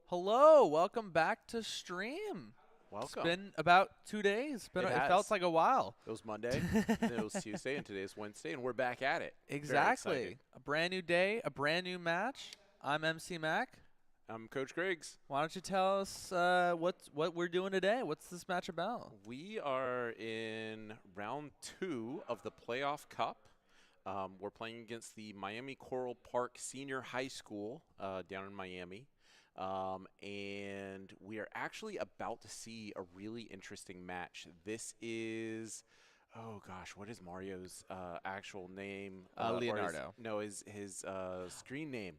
Hello, welcome back to stream. Welcome. It's been about 2 days. It felt like a while. It was Monday, and then it was Tuesday, and today's Wednesday, and we're back at it. Exactly. A brand new day, a brand new match. I'm MC Mac. I'm Coach Griggs. Why don't you tell us what we're doing today? What's this match about? We are in round 2 of the playoff cup. We're playing against the Miami Coral Park Senior High School down in Miami. And we are actually about to see a really interesting match. This is, oh gosh, what is Mario's actual name? Leonardo. His screen name.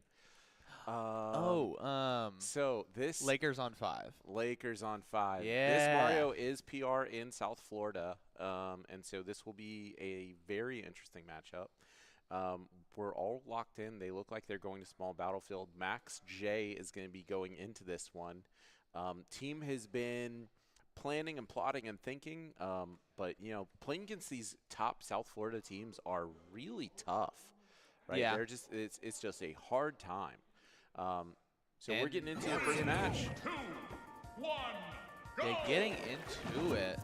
So this Lakers on 5. Lakers on 5. Yeah. This Mario is PR in South Florida, and so this will be a very interesting matchup. We're all locked in. They look like they're going to small battlefield. Max J is going to be going into this one. Team has been planning and plotting and thinking, but playing against these top South Florida teams are really tough, right? Yeah. They're just it's just a hard time. So we're getting into the first match. 2, 1, go! They're getting into it.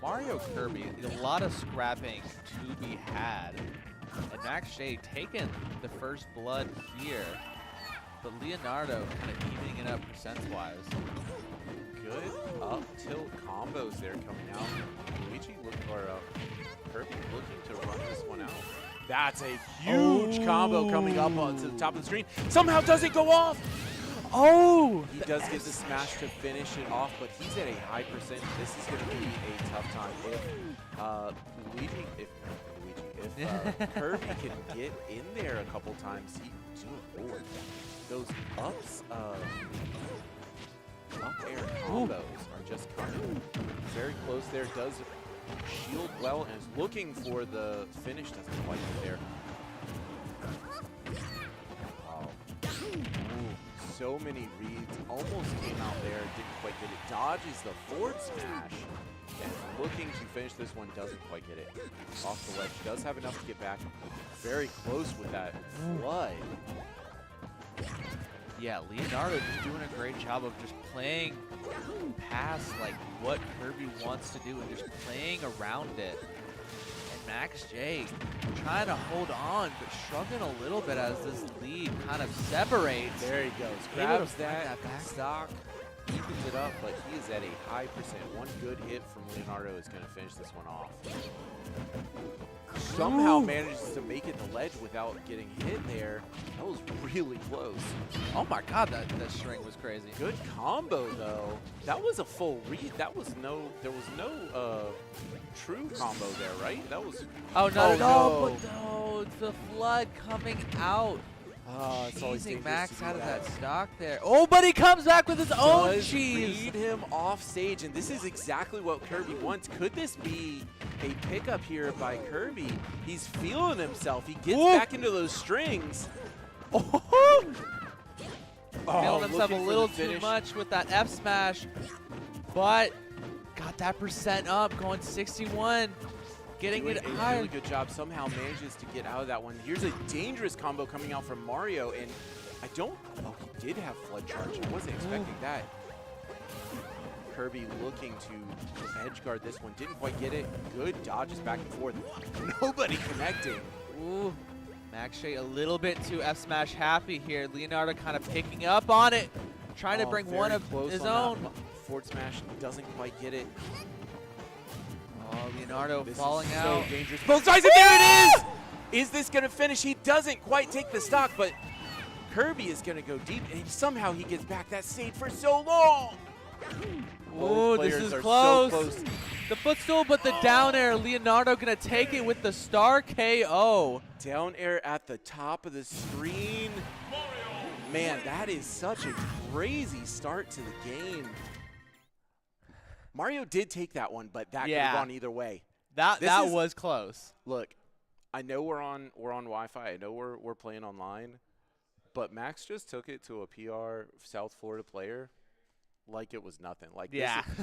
Mario Kirby, a lot of scrapping to be had. And Max J taking the first blood here. But Leonardo kind of evening it up percent-wise. Good up tilt combos there coming out. Kirby looking to run this one out. That's a huge combo coming up onto the top of the screen. Somehow doesn't go off. Oh! He does get the smash to finish it off, but he's at a high percent. This is going to be a tough time. If Kirby can get in there a couple times, he can do it. Those up air combos are just coming very close there. Does shield well and is looking for the finish. Doesn't quite get there. Wow. So many reads. Almost came out there. Didn't quite get it. Dodges the forward smash. And looking to finish this one, doesn't quite get it. Off the ledge, does have enough to get back. Very close with that flood. Yeah, Leonardo just doing a great job of just playing past like what Kirby wants to do and just playing around it. And Max J trying to hold on, but struggling a little bit as this lead kind of separates. There he goes. Grabs that back stock. Keeps it up, but he is at a high percent. One good hit from Leonardo is going to finish this one off. Somehow manages to make it the ledge without getting hit there. That was really close. Oh my god, that string was crazy. Good combo though. That was a full read. There was no true combo there, right? That was not at all, but no, the flood coming out. It's always Teasing dangerous Max to do out of that that. stock there. Oh, but he comes back with his own Does cheese. read him off stage, and this is exactly what Kirby wants. Could this be a pickup here by Kirby? He's feeling himself. He gets back into those strings. Feeling himself a looking for little the too finish. much with that F smash, but got that percent up, going 61. Getting Doing it a high. really good job. Somehow manages to get out of that one. Here's a dangerous combo coming out from Mario, and I don't. Oh, he did have flood charge. I wasn't expecting that. Kirby looking to edge guard this one. Didn't quite get it. Good dodges back and forth. Nobody connecting. Ooh, Max J a little bit too F smash happy here. Leonardo kind of picking up on it, trying to bring one of his own. Forward smash doesn't quite get it. Oh, Leonardo This falling is out. so dangerous. Both sides, and there it is! Is this going to finish? He doesn't quite take the stock, but Kirby is going to go deep, and somehow he gets back. That stayed for so long. Oh, this is are close. So close. The footstool, but the down air. Leonardo going to take it with the star KO. Down air at the top of the screen. Man, that is such a crazy start to the game. Mario did take that one, but that could have gone either way. That was close. Look, I know we're on Wi-Fi. I know we're playing online, but Max just took it to a PR South Florida player like it was nothing. Like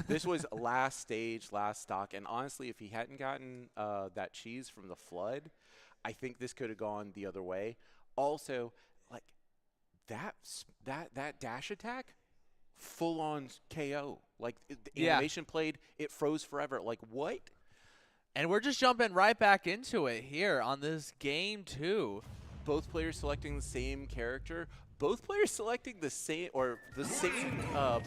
this was last stage, last stock, and honestly, if he hadn't gotten that cheese from the flood, I think this could have gone the other way. Also, like that dash attack full-on KO. Like, the Yeah. animation played, it froze forever. Like, what? And we're just jumping right back into it here on this game 2. Both players selecting the same character. Both players selecting the same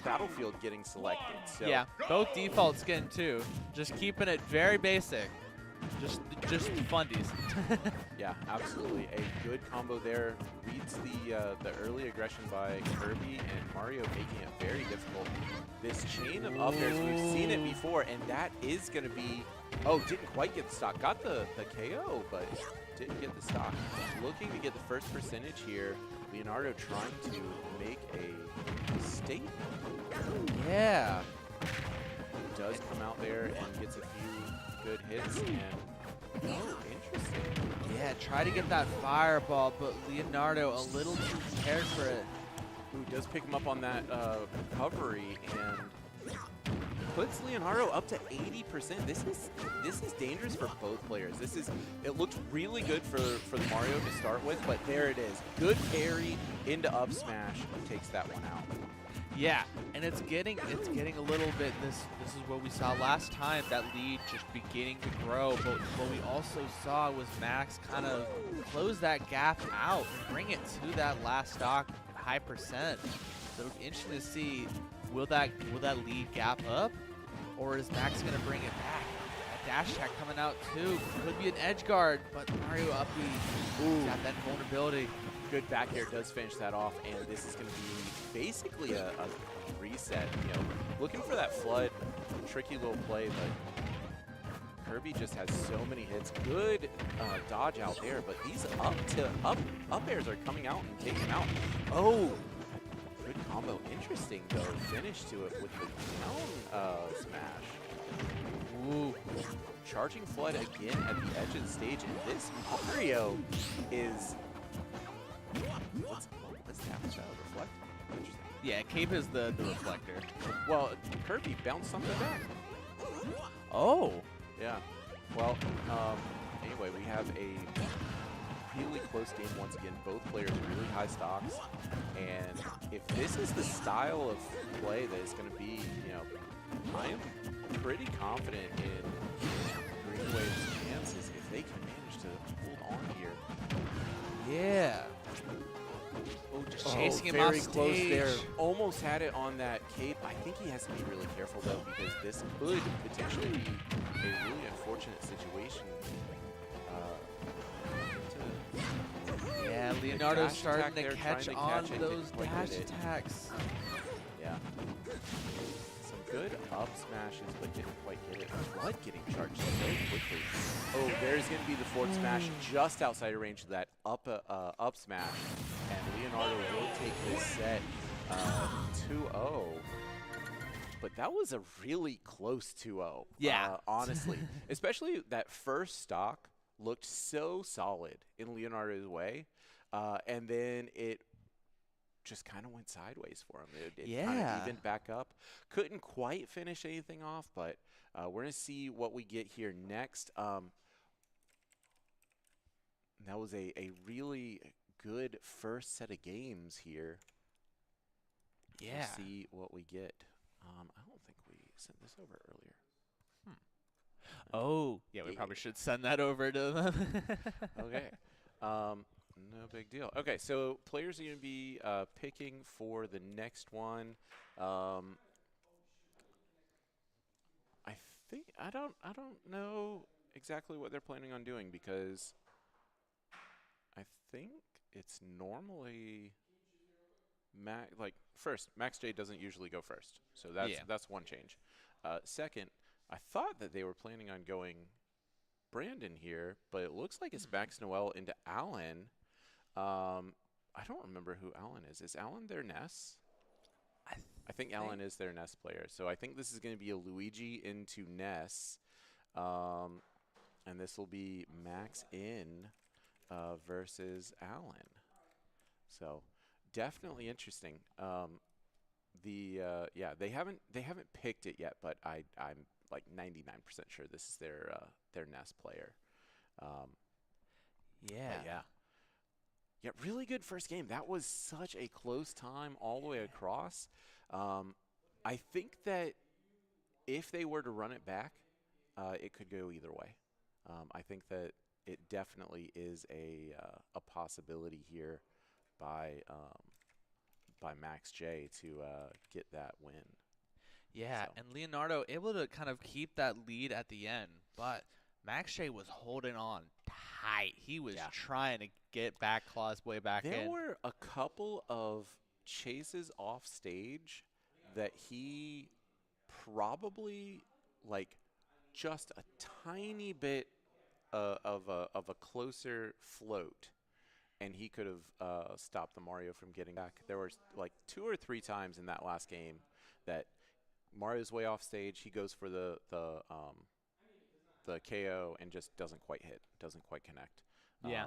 battlefield getting selected. So Yeah, both default skin too. Just keeping it very basic. Just fundies. yeah, absolutely. A good combo there. Reads the early aggression by Kirby and Mario, making it very difficult. This chain of up airs, we've seen it before, and that is going to be... Oh, didn't quite get the stock. Got the KO, but didn't get the stock. Looking to get the first percentage here. Leonardo trying to make a statement. Yeah. Does come out there and gets a few good hits, and oh, interesting. Yeah, try to get that fireball, but Leonardo a little too prepared for it. Who does pick him up on that recovery and puts Leonardo up to 80%. This is dangerous for both players. It looked really good for the Mario to start with, but there it is. Good parry into up smash, takes that one out. Yeah, and it's getting a little bit. This is what we saw last time. That lead just beginning to grow. But what we also saw was Max kind of close that gap out and bring it to that last stock high percent. So interesting to see, will that lead gap up, or is Max gonna bring it back? That dash attack coming out too. Could be an edge guard, but Mario up B. Ooh, got that vulnerability. Good back air does finish that off, and this is going to be basically a reset. You know, looking for that flood, tricky little play, but Kirby just has so many hits. Good dodge out there, but these up airs are coming out and taking him out. Oh, good combo. Interesting though. Finish to it with the down smash. Ooh. Charging flood again at the edge of the stage, and this Mario is... What's that? Reflect? Interesting. Yeah, Cape is the reflector. Well, Kirby bounced something back. Oh. Yeah. Well, anyway, we have a really close game once again. Both players really high stocks. And if this is the style of play that is going to be, you know, I am pretty confident in Green Wave's chances if they can manage to hold on here. Yeah. Oh, just chasing him very off close stage. there. Almost had it on that cape. I think he has to be really careful though, because this could potentially be a really unfortunate situation. Yeah, Leonardo's dash starting attack to there, catch trying to on catch it, those didn't quite dash hit it. attacks. Yeah. Some good up smashes, but didn't quite get it. Blood getting charged so quickly. Oh, there's going to be the forward smash just outside of range of that up smash. And Leonardo will take this set 2-0. But that was a really close 2-0. Yeah. Honestly. Especially that first stock looked so solid in Leonardo's way. And then it just kind of went sideways for him. It kind of evened back up. Couldn't quite finish anything off, but we're going to see what we get here next. That was a really good first set of games here. Yeah. We'll see what we get. I don't think we sent this over earlier. Oh, yeah, we probably should send that over to them. Okay. No big deal. Okay, so players are going to be picking for the next one. I think I don't know exactly what they're planning on doing, because I think it's normally first, Max J doesn't usually go first, so that's one change. Second, I thought that they were planning on going Brandon here, but it looks like it's Max Noel into Alan. I don't remember who Alan is. Is Alan their Ness? I think Alan is their Ness player. So I think this is going to be a Luigi into Ness. And this will be Max in versus Alan. So definitely interesting. Yeah, they haven't picked it yet, but I'm like 99% sure this is their Ness player. Yeah. Yeah. Yeah, really good first game. That was such a close time all the way across. I think that if they were to run it back, it could go either way. I think that it definitely is a possibility here by Max J to get that win. Yeah, So. and Leonardo able to kind of keep that lead at the end, but Max Shea was holding on tight. He was trying to get back claws way back in. There were a couple of chases off stage that he probably like just a tiny bit of a closer float, and he could have stopped the Mario from getting back. There was like 2 or 3 times in that last game that Mario's way off stage. He goes for the KO and just doesn't quite hit, doesn't quite connect. Yeah.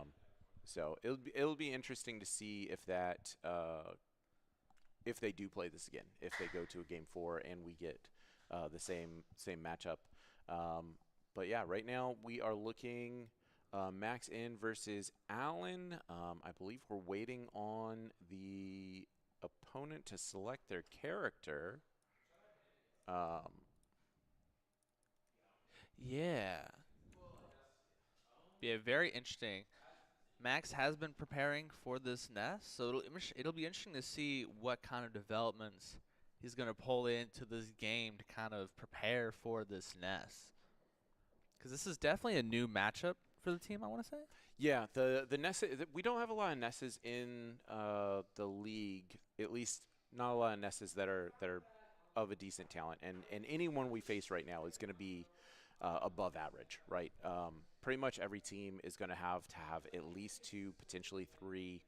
So it'll be interesting to see if that if they do play this again, if they go to a game 4 and we get the same matchup. But yeah, right now we are looking Max in versus Allen. I believe we're waiting on the opponent to select their character. Yeah, very interesting. Max has been preparing for this nest, so it'll be interesting to see what kind of developments he's going to pull into this game to kind of prepare for this nest. Because this is definitely a new matchup for the team, I want to say. Yeah, the Ness, we don't have a lot of Nesses in the league, at least not a lot of Nesses that are of a decent talent, and anyone we face right now is going to be above average, right? Pretty much every team is going to have at least 2, potentially 3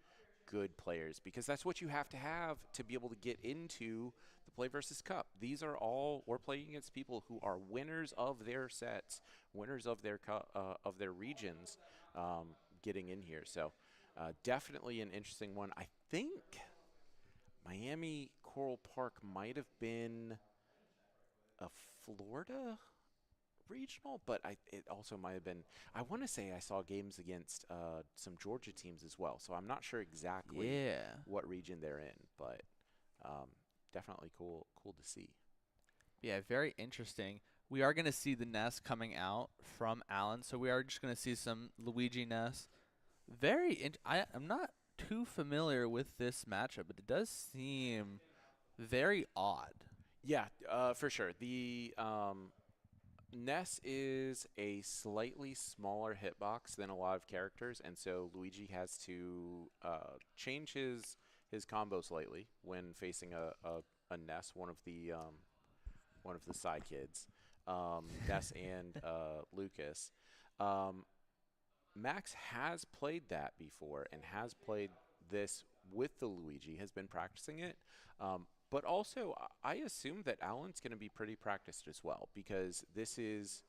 good players, because that's what you have to be able to get into the PlayVS Cup. These are all, we're playing against people who are winners of their sets, winners of their regions, getting in here. So definitely an interesting one. I think Miami Coral Park might have been a Florida regional, but it also might have been, I want to say I saw games against some Georgia teams as well, so I'm not sure exactly what region they're in, but definitely cool to see. Yeah, very interesting. We are going to see the nest coming out from Allen, so we are just going to see some Luigi nest. I'm not too familiar with this matchup, but it does seem very odd. Yeah, for sure. The Ness is a slightly smaller hitbox than a lot of characters, and so Luigi has to change his combo slightly when facing a Ness, one of the side kids, Ness and Lucas. Max has played that before and has played this with the Luigi, has been practicing it. But also, I assume that Allen's going to be pretty practiced as well, because this is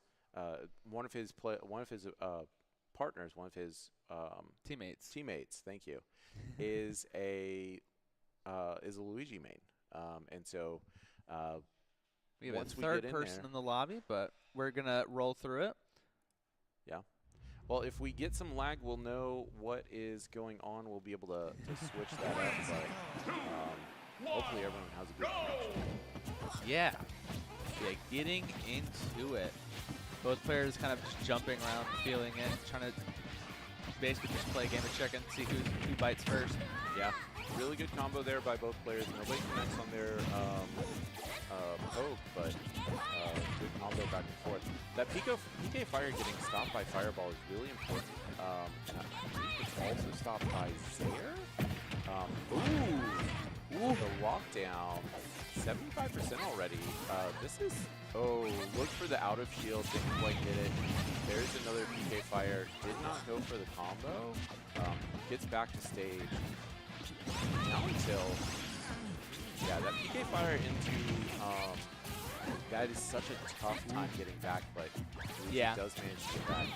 one of his partners, one of his teammates. Thank you, is a Luigi main, and so we have once a third we get person in in the lobby, but we're gonna roll through it. Yeah. Well, if we get some lag, we'll know what is going on. We'll be able to switch that up, but hopefully everyone has a good connection. Yeah, getting into it. Both players kind of just jumping around, feeling it, trying to basically just play a game of chicken, see who bites first. Yeah, really good combo there by both players. Nobody connects on their poke, but good combo back and forth. That PK Fire getting stopped by Fireball is really important. And I think it's also stopped by Zaire. Ooh, the lockdown, 75% already. This is, look for the out of shield, didn't quite hit it. There's another PK Fire, did not go for the combo. Gets back to stage. Now until, yeah, that PK Fire into, that is such a tough time getting back, but he does manage to get back.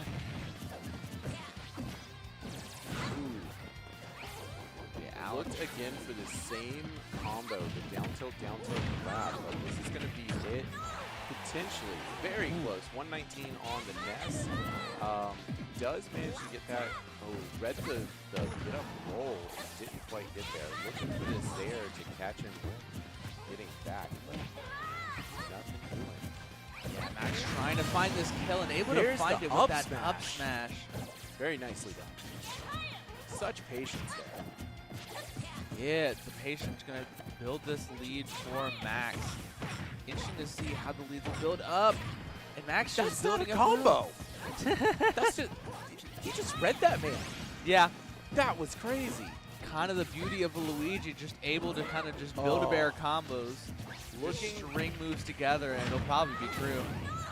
Looked again for the same combo, the down tilt grab, but this is going to be hit potentially very close. 119 on the Ness. Does manage to get that. Oh, read the get up roll. Didn't quite get there. Looking for this there to catch him getting back, but nothing doing. Yeah, Max trying to find this kill and able to There's find the it up with that smash. up smash. Very nicely done. Such patience there. Yeah, the patient's going to build this lead for Max. Interesting to see how the leads will build up. And Max just That's not a building combo. That's just, he just read that man. Yeah, That was crazy. kind of the beauty of a Luigi, just able to kind of just build a bear combos. Looking, String moves together and it'll probably be true.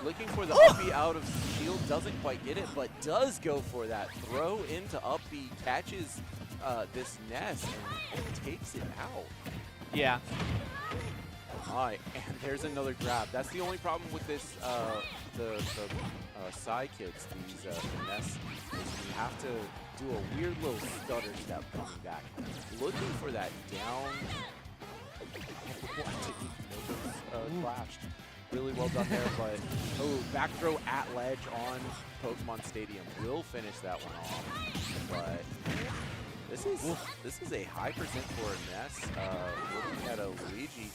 looking for the up B out of shield, doesn't quite get it, but does go for that throw into up B, catches this Ness and takes it out. Yeah. Alright, and there's another grab. That's the only problem with this, the side kicks, these Ness, is you have to do a weird little stutter step coming back. Looking for that down. Clashed. Really well done there, but oh, back throw at ledge on Pokemon Stadium will finish that one off. But this is a high percent for a Ness. Looking at a Luigi,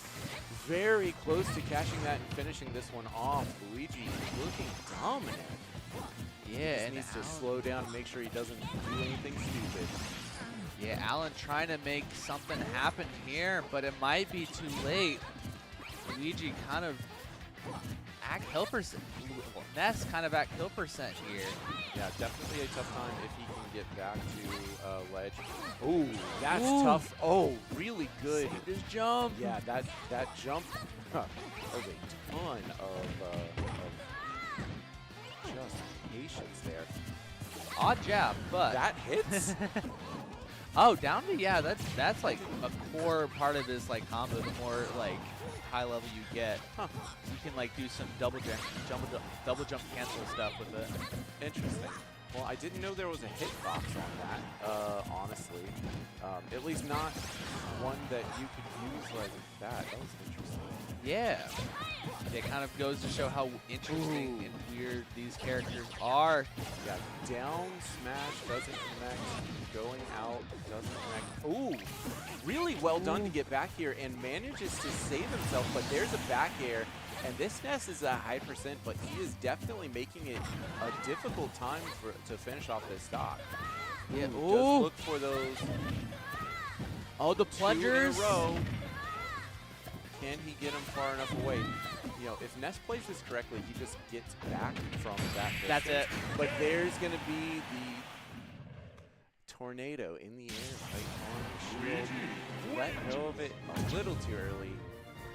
very close to catching that and finishing this one off. Luigi looking dominant. Yeah, Just and needs to Alan, slow down and make sure he doesn't do anything stupid. yeah, Alan trying to make something happen here, but it might be too late. Luigi kind of at kill percent. Ness kind of at kill percent here. Yeah, definitely a tough time if he can get back to ledge. Ooh, that's Ooh. tough. Oh, really good. Saved his jump. Yeah, that jump was a ton of just patience there. Odd jab, but That hits. oh, down to yeah, that's like a core part of this like combo. The more like high level you get, you can like do some double jump cancel stuff with it. Interesting. Well, I didn't know there was a hitbox on that, honestly. At least not one that you could use like that. That was interesting. Yeah, it kind of goes to show how interesting Ooh. and weird these characters are. Yeah, down smash doesn't connect. Going out doesn't connect. Ooh, really well done to get back here and manages to save himself, but there's a back air. And this Ness is a high percent, but he is definitely making it a difficult time to finish off this stock. Yeah, Just ooh. look for those Oh, the 2 plungers. in a row. Can he get him far enough away? You know, if Ness plays this correctly, he just gets back from that distance. That's it. But there's going to be the tornado in the air right on the shield. Let go of it a little too early.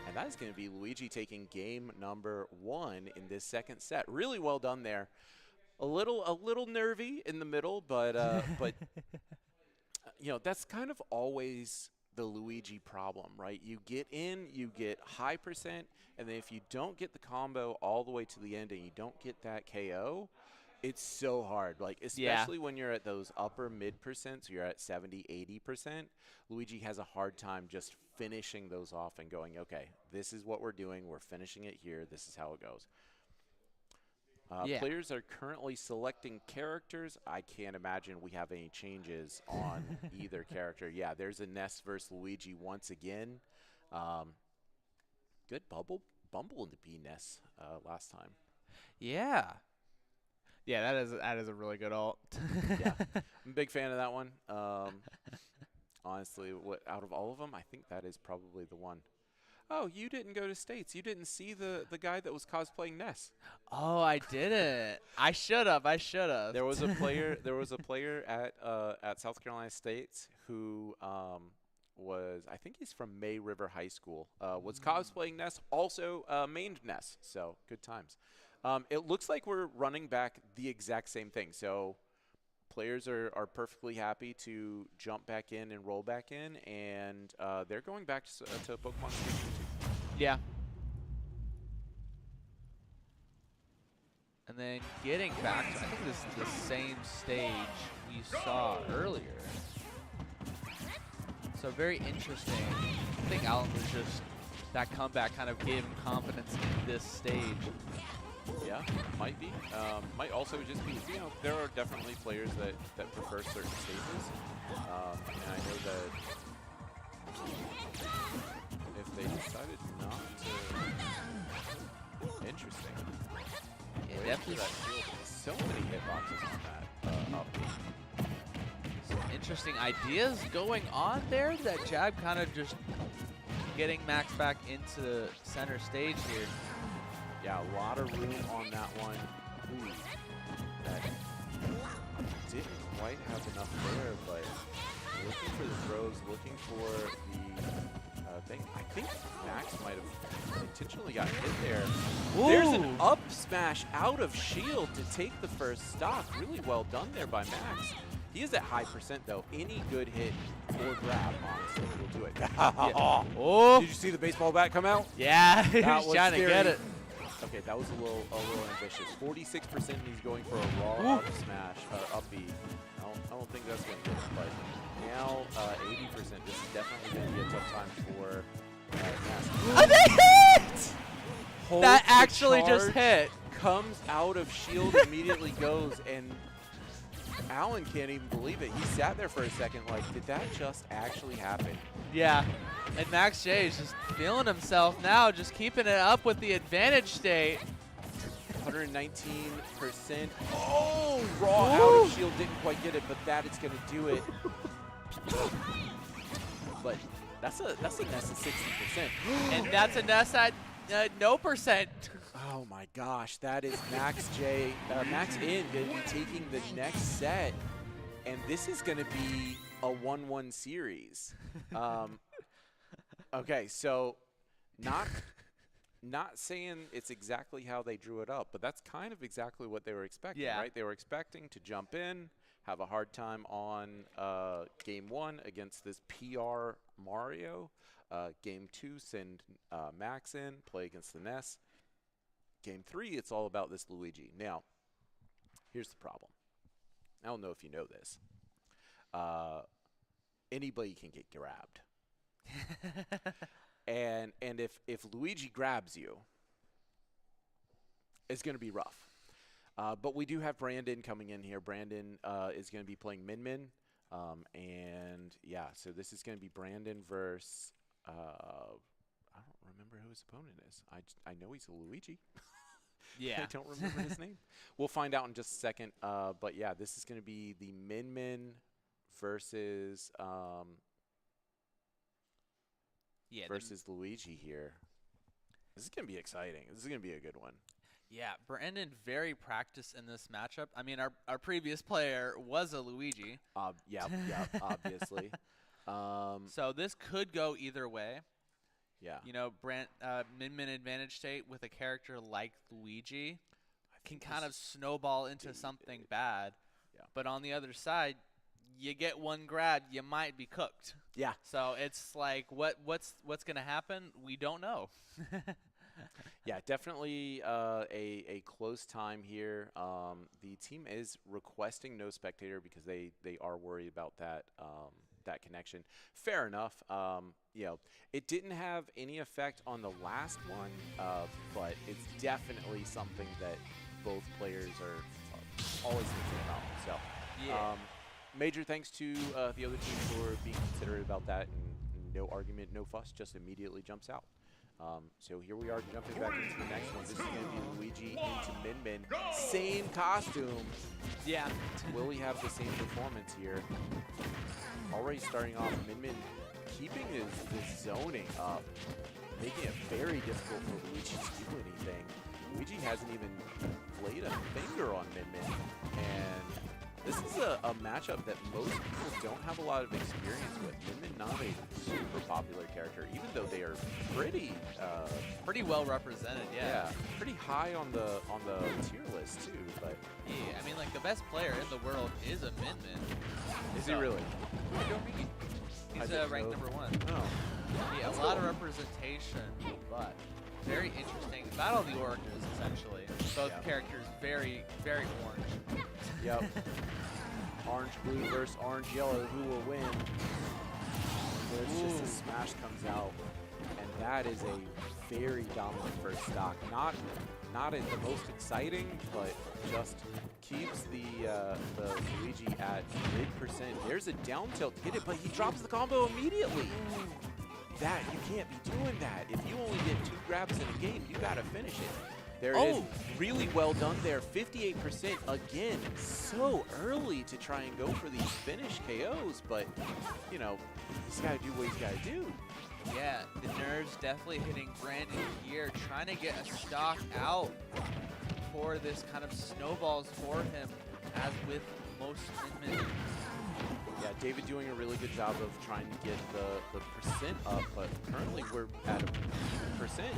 And that is going to be Luigi taking game number 1 in this second set. Really well done there. A little nervy in the middle, but you know, that's kind of always the Luigi problem, right? You get in, you get high percent, and then if you don't get the combo all the way to the end and you don't get that KO, it's so hard. Like, especially when you're at those upper mid percents, you're at 70, 80%, Luigi has a hard time just finishing those off and going, okay, this is what we're doing. We're finishing it here. This is how it goes. Players are currently selecting characters. I can't imagine we have any changes on either character. Yeah, there's a Ness versus Luigi once again. Good Bumble into B Ness last time. Yeah. Yeah, that is a really good ult. Yeah, I'm a big fan of that one. Honestly, out of all of them, I think that is probably the one. Oh, you didn't go to States. You didn't see the guy that was cosplaying Ness. Oh, I didn't. I should have. There was a player. There was a player at South Carolina State who was, I think he's from May River High School. Was cosplaying Ness. Also mained Ness. So good times. It looks like we're running back the exact same thing. So players are perfectly happy to jump back in and roll back in, and they're going back to Pokemon Stadium 2. Yeah. And then getting back to, I think this is the same stage we saw earlier. So very interesting. I think Alan was just that comeback kind of gave him confidence in this stage. Yeah, might be. Might also just be, you know, there are definitely players that prefer certain stages. And I know that if they decided not to... Interesting. Yeah, Wait definitely. for that shield. So many hitboxes on that. Up. Some interesting ideas going on there. That jab kind of just getting Max back into center stage here. Yeah, a lot of room on that one. Ooh, that didn't quite have enough there, but looking for the throws, looking for the thing. I think Max might have intentionally got hit there. Ooh. There's an up smash out of shield to take the first stock. Really well done there by Max. He is at high percent though. Any good hit or grab, honestly, will do it. Oh, Did you see the baseball bat come out? yeah, he That was was trying to get scary. it. Okay, that was a little ambitious. 46%, and he's going for a raw up smash, up B. I don't think that's going to hit, but now 80%. This is definitely going to be a tough time for Mask. Oh, they hit! Holds That the actually just charge, hit. comes out of shield, immediately goes, and Alan can't even believe it. He sat there for a second like, did that just actually happen? Yeah, and Max J is just feeling himself now, just keeping it up with the advantage state. 119%. Oh, raw out of shield, didn't quite get it, but that is going to do it. But that's a Ness at 60%. And that's a Ness at no percent. Oh my gosh, that is Max J, Max In going to be taking the next set, and this is going to be a 1-1 series. Okay, so not saying it's exactly how they drew it up, but that's kind of exactly what they were expecting, Yeah. right? They were expecting to jump in, have a hard time on game 1 against this PR Mario. Game 2, send Max in, play against the Ness. Game 3, it's all about this Luigi. Now, here's the problem. I don't know if you know this. Anybody can get grabbed. and if Luigi grabs you, it's going to be rough. But we do have Brandon coming in here. Brandon is going to be playing Min Min. And, yeah, so this is going to be Brandon versus... I don't remember who his opponent is. I know he's a Luigi. Yeah. I don't remember his name. We'll find out in just a second. But, yeah, this is going to be the Min Min versus versus Luigi here. This is going to be exciting. This is going to be a good one. Yeah, Brandon very practiced in this matchup. I mean, our previous player was a Luigi. Yeah, obviously. So this could go either way. Yeah. You know, Min Min advantage state with a character like Luigi can kind of snowball into something bad. Yeah. But on the other side, you get one grab, you might be cooked. Yeah. So it's like, what's going to happen? We don't know. Yeah, definitely a close time here. The team is requesting no spectator because they are worried about that that connection. Fair enough. You know, it didn't have any effect on the last one, but it's definitely something that both players are always thinking about. So, Yeah. major thanks to the other team for being considerate about that, and no argument, no fuss, just immediately jumps out. So here we are jumping back into the next one. This is going to be Luigi into Min Min. Same costume. Yeah. Will he have the same performance here? Already starting off, Min Min keeping his zoning up, making it very difficult for Luigi to do anything. Luigi hasn't even laid a finger on Min Min, and this is a matchup that most people don't have a lot of experience with. Min Min not a super popular character, even though they are pretty well represented, yeah. pretty high on the tier list too. But Yeah, I mean, like, the best player in the world is a Min Min. is he really? I don't mean. He's didn't ranked know. number 1. Oh, Yeah, a lot of representation, but very interesting. Battle of the Oracles, essentially. Both Yeah. characters very, very orange. yep. Orange blue versus orange yellow. Who will win? There's just a smash comes out, and that is a very dominant first stock. Not the most exciting, but just keeps the Luigi at mid%. There's a down tilt to get it, but he drops the combo immediately. That, you can't be doing that. If you only get 2 grabs in a game, you gotta finish it. There is really well done there. 58% again, so early to try and go for these finish KOs, but you know, he's gotta do what he's gotta do. Yeah, the nerves definitely hitting Brandon here, trying to get a stock out before this kind of snowballs for him, as with most Min-Min. Yeah, David doing a really good job of trying to get the percent up, but currently we're at a percent,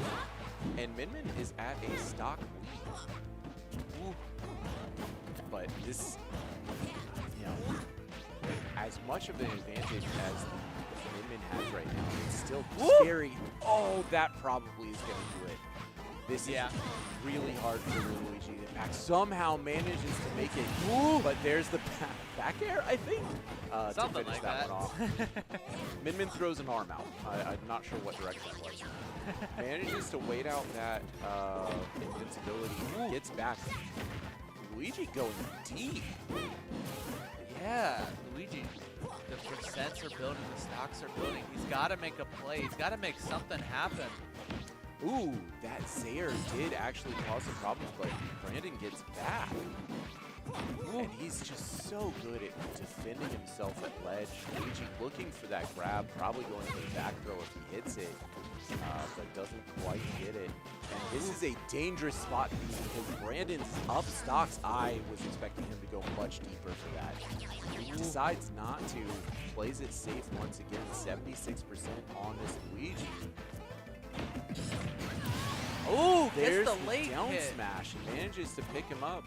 and Min-Min is at a stock lead. Ooh. But this, you know, as much of an advantage as Min-Min has right now, it's still scary. Oh, that probably is going to do it. This is really hard for Luigi. Max somehow manages to make it, but there's the back air, I think, Something to finish like that one off. Min-Min throws an arm out. I'm not sure what direction it was. Manages to wait out that invincibility. Gets back. Luigi going deep. Yeah, Luigi, the percents are building, the stocks are building. He's got to make a play. He's got to make something happen. Ooh, that Zaire did actually cause some problems, but Brandon gets back. And he's just so good at defending himself at ledge. Luigi looking for that grab, probably going for the back throw if he hits it, but doesn't quite get it. And this is a dangerous spot to be because Brandon's up stocks. I was expecting him to go much deeper for that. He decides not to, plays it safe once again, 76% on this Luigi. Oh, there's gets the late down hit. smash. He manages to pick him up.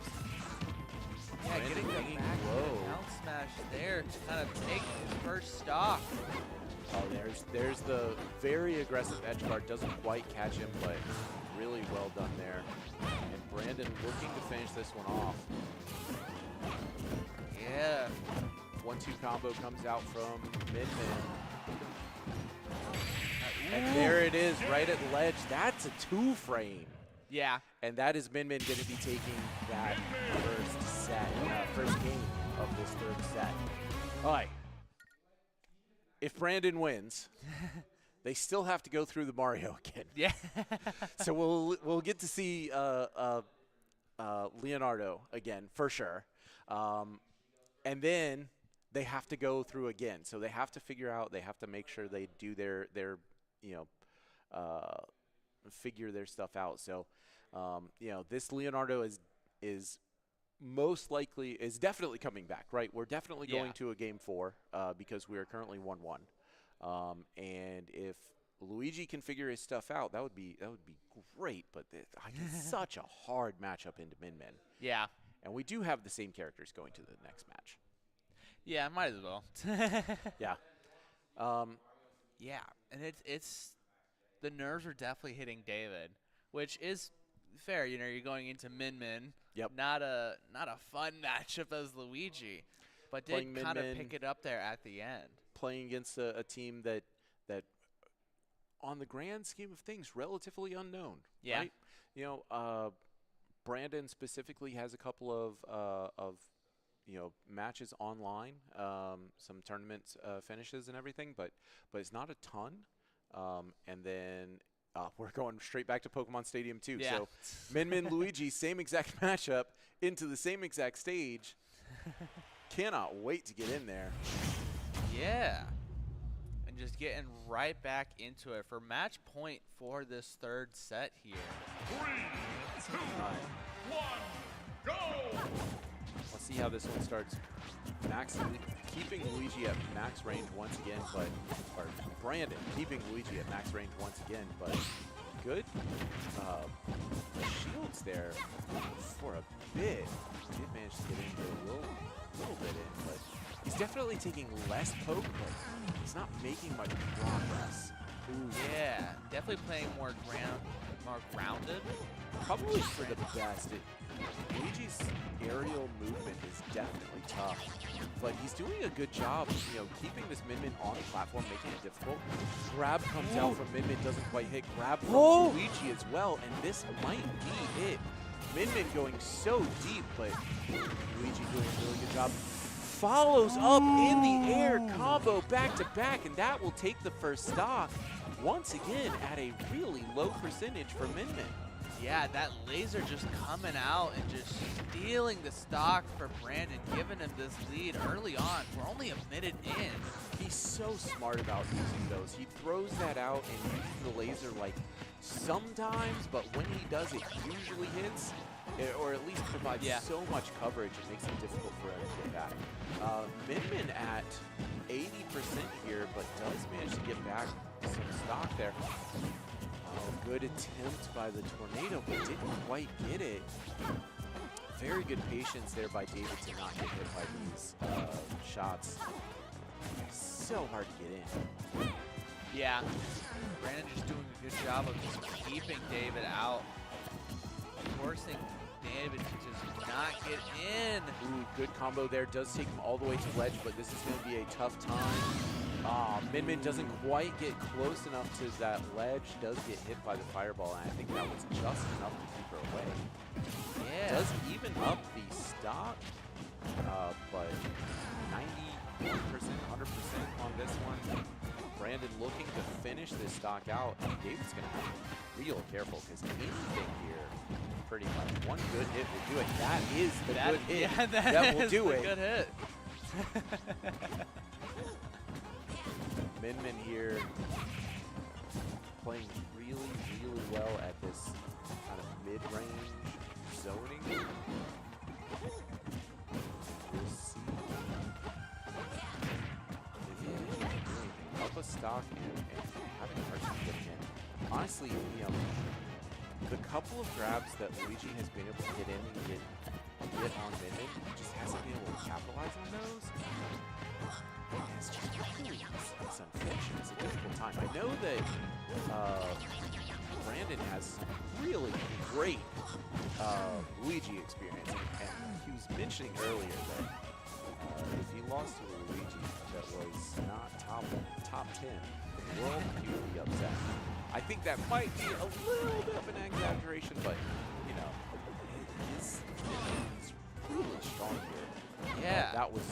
Yeah, getting the hanging back low. down smash there to kind of take his first stock. Oh, there's the very aggressive edge guard. Doesn't quite catch him, but really well done there. And Brandon looking to finish this one off. Yeah. 1-2 combo comes out from Min-Min. And there it is, right at ledge. That's a 2-frame. Yeah. And that is Min-Min going to be taking that first game of this third set. All right. If Brandon wins, they still have to go through the Mario again. Yeah. So we'll get to see Leonardo again for sure, and then they have to go through again. So they have to figure out. They have to make sure they do their figure their stuff out. So this Leonardo is most likely is definitely coming back, right? We're definitely going to a game 4 because we are currently 1-1. And if Luigi can figure his stuff out, that would be great. But it's such a hard matchup into Min-Min. Yeah. And we do have the same characters going to the next match. Yeah, might as well. Yeah. Yeah, and it's the nerves are definitely hitting David, which is fair. You know, you're going into Min-Min. Yep. Not a fun matchup as Luigi, but did kind of pick it up there at the end. Playing against a team that on the grand scheme of things, relatively unknown. Yeah. Right? You know, Brandon specifically has a couple of matches online, some tournament finishes and everything, but it's not a ton. And then we're going straight back to Pokemon Stadium too. Yeah. So Min-Min Luigi, same exact matchup into the same exact stage. Cannot wait to get in there. Yeah. And just getting right back into it for match point for this third set here. 3, 2, 1, go! Let's see how this one starts. Max keeping Luigi at max range once again, or Brandon keeping Luigi at max range once again, but good shields there for a bit. Did manage to get into a little bit in, but he's definitely taking less poke, but he's not making much progress. Ooh. Yeah, definitely playing more ground more grounded. Probably for the best. Luigi's aerial movement is definitely tough, but he's doing a good job, keeping this Min on the platform, making it difficult. Grab comes out from Min, doesn't quite hit. Grab from Luigi as well, and this might be it. Min going so deep, but Luigi doing a really good job. Follows up in the air, combo back to back, and that will take the first stock once again at a really low percentage for Min. Yeah, that laser just coming out and just stealing the stock for Brandon, giving him this lead early on. We're only a minute in. He's so smart about using those. He throws that out and uses the laser like sometimes, but when he does, it usually hits, or at least provides so much coverage, it makes it difficult for him to get back. Min at 80% here, but does manage to get back some stock there. Oh, good attempt by the Tornado, but didn't quite get it. Very good patience there by David to not get hit by these shots. So hard to get in. Yeah, Brandon just doing a good job of just keeping David out, forcing David to just not get in. Ooh, good combo there. Does take him all the way to ledge, but this is going to be a tough time. Min doesn't quite get close enough to that ledge. Does get hit by the fireball, and I think that was just enough to keep her away. Yeah. Does even up the stock, but 91%, 100% on this one. Brandon looking to finish this stock out, and David's going to have to be real careful because anything here, pretty much one good hit will do it. That is the good hit. Yeah, that will do it. Good hit. Min here playing really, really well at this kind of mid-range zoning. We'll see if he can do anything. Up a stock and having a hard time getting in. Honestly, the couple of grabs that Luigi has been able to get in and get on Min, just hasn't been able to capitalize on those. It's just really, it's unfortunate. It's a difficult time. I know that Brandon has some really great Luigi experience, and he was mentioning earlier that if he lost to a Luigi that was not top 10 in the world, he would be upset. I think that might be a little bit of an exaggeration, but he's really strong here. Yeah. That was